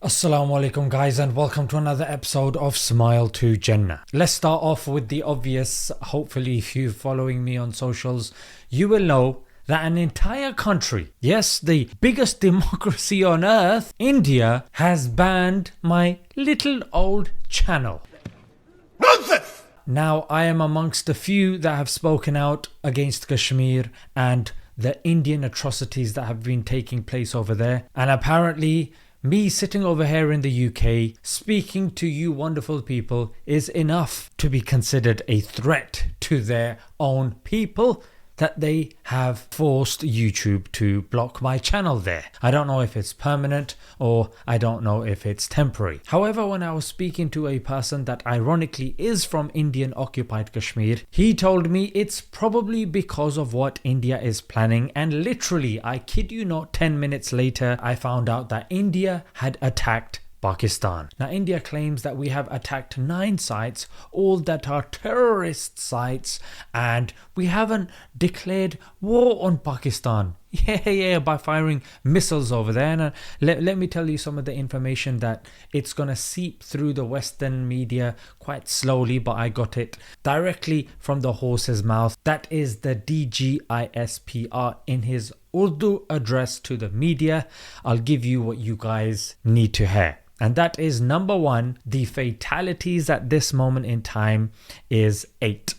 Assalamu alaikum guys, and welcome to another episode of Smile to Jannah. Let's start off with the obvious. Hopefully if you're following me on socials, you will know that an entire country, yes, the biggest democracy on earth, India, has banned my little old channel. Nonsense! Now, I am amongst the few that have spoken out against Kashmir and the Indian atrocities that have been taking place over there, and apparently me sitting over here in the UK speaking to you wonderful people is enough to be considered a threat to their own people, that they have forced YouTube to block my channel there. I don't know if it's permanent or I don't know if it's temporary. However, when I was speaking to a person that ironically is from Indian occupied Kashmir, he told me it's probably because of what India is planning, and literally, I kid you not, 10 minutes later I found out that India had attacked Pakistan. Now, India claims that we have attacked 9 sites, all that are terrorist sites, and we haven't declared war on Pakistan. Yeah, by firing missiles over there. And let me tell you some of the information that it's going to seep through the Western media quite slowly, but I got it directly from the horse's mouth. That is the DGISPR in his Urdu address to the media. I'll give you what you guys need to hear. And that is, number 1, the fatalities at this moment in time is 8.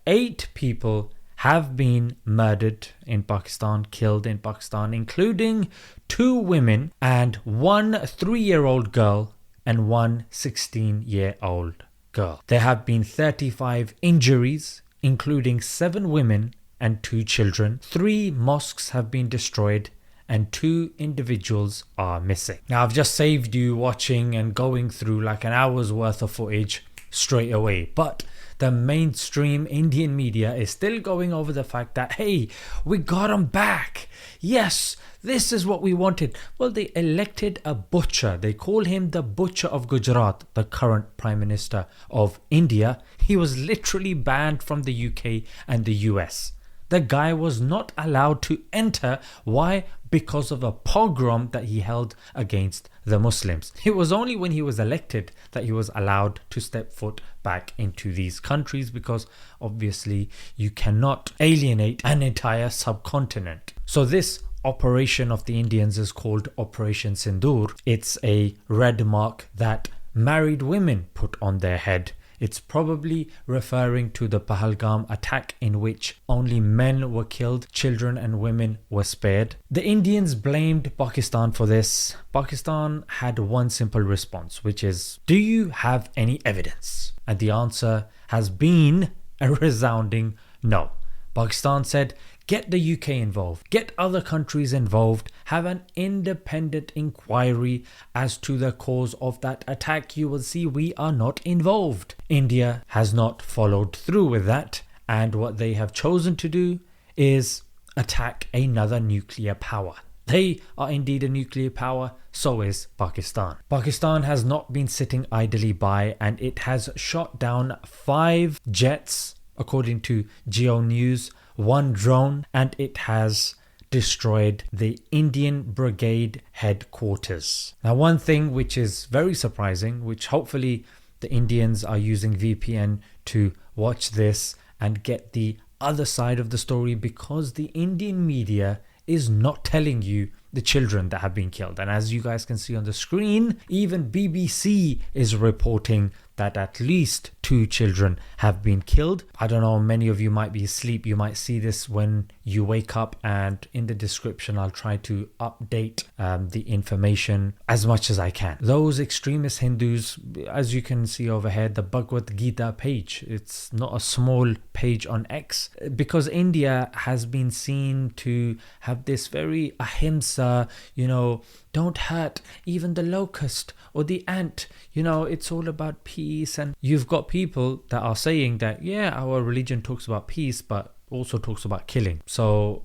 8 people have been murdered in Pakistan, killed in Pakistan, including 2 women and 1 3-year-old girl and 1 16-year-old girl. There have been 35 injuries, including 7 women and 2 children. 3 mosques have been destroyed and 2 individuals are missing. Now, I've just saved you watching and going through like an hour's worth of footage straight away, but the mainstream Indian media is still going over the fact that, hey, we got them back. Yes, this is what we wanted. Well, they elected a butcher. They call him the Butcher of Gujarat, the current Prime Minister of India. He was literally banned from the UK and the US. The guy was not allowed to enter. Why? Because of a pogrom that he held against the Muslims. It was only when he was elected that he was allowed to step foot back into these countries, because obviously you cannot alienate an entire subcontinent. So this operation of the Indians is called Operation Sindoor. It's a red mark that married women put on their head. It's probably referring to the Pahalgam attack, in which only men were killed, children and women were spared. The Indians blamed Pakistan for this. Pakistan had one simple response, which is, do you have any evidence? And the answer has been a resounding no. Pakistan said, get the UK involved, get other countries involved, have an independent inquiry as to the cause of that attack. You will see we are not involved. India has not followed through with that, and what they have chosen to do is attack another nuclear power. They are indeed a nuclear power, so is Pakistan. Pakistan has not been sitting idly by, and it has shot down 5 jets, according to Geo News, 1 drone, and it has destroyed the Indian Brigade headquarters. Now, one thing which is very surprising, which hopefully the Indians are using VPN to watch this and get the other side of the story, because the Indian media is not telling you the children that have been killed. And as you guys can see on the screen, even BBC is reporting that at least 2 children have been killed. I don't know, many of you might be asleep. You might see this when you wake up, and in the description I'll try to update the information as much as I can. Those extremist Hindus, as you can see over here, the Bhagavad Gita page, it's not a small page on X, because India has been seen to have this very ahimsa, don't hurt even the locust or the ant. It's all about peace. And you've got people that are saying that, yeah, our religion talks about peace, but also talks about killing. So,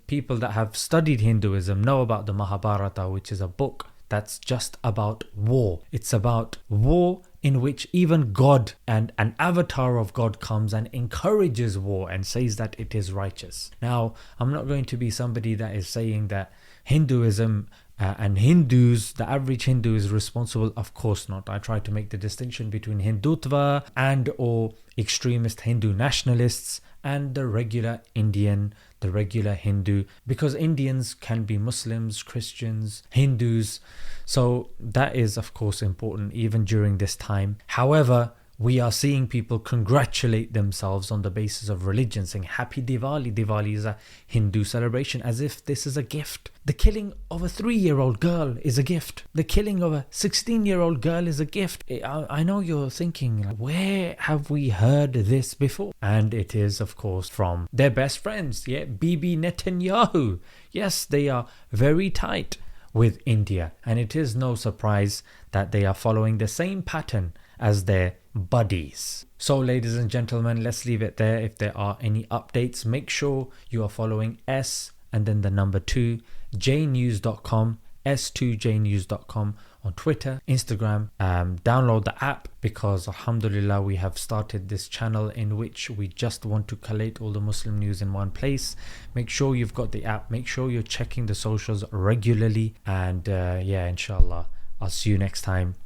people that have studied Hinduism know about the Mahabharata, which is a book that's just about war. It's about war in which even God and an avatar of God comes and encourages war and says that it is righteous. Now, I'm not going to be somebody that is saying that Hinduism And Hindus, the average Hindu is responsible? Of course not. I try to make the distinction between Hindutva and or extremist Hindu nationalists and the regular Indian, the regular Hindu, because Indians can be Muslims, Christians, Hindus. So that is of course important even during this time. However, we are seeing people congratulate themselves on the basis of religion, saying Happy Diwali. Diwali is a Hindu celebration, as if this is a gift. The killing of a 3-year-old girl is a gift. The killing of a 16-year-old girl is a gift. I know you're thinking, where have we heard this before? And it is, of course, from their best friends, Bibi Netanyahu. Yes, they are very tight with India, and it is no surprise that they are following the same pattern as their buddies. So ladies and gentlemen, let's leave it there. If there are any updates, make sure you are following S and then the number 2 jnews.com, s2jnews.com on Twitter, Instagram. Download the app, because alhamdulillah we have started this channel in which we just want to collate all the Muslim news in one place. Make sure you've got the app, make sure you're checking the socials regularly, and inshallah I'll see you next time.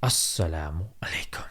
Assalamu alaikum.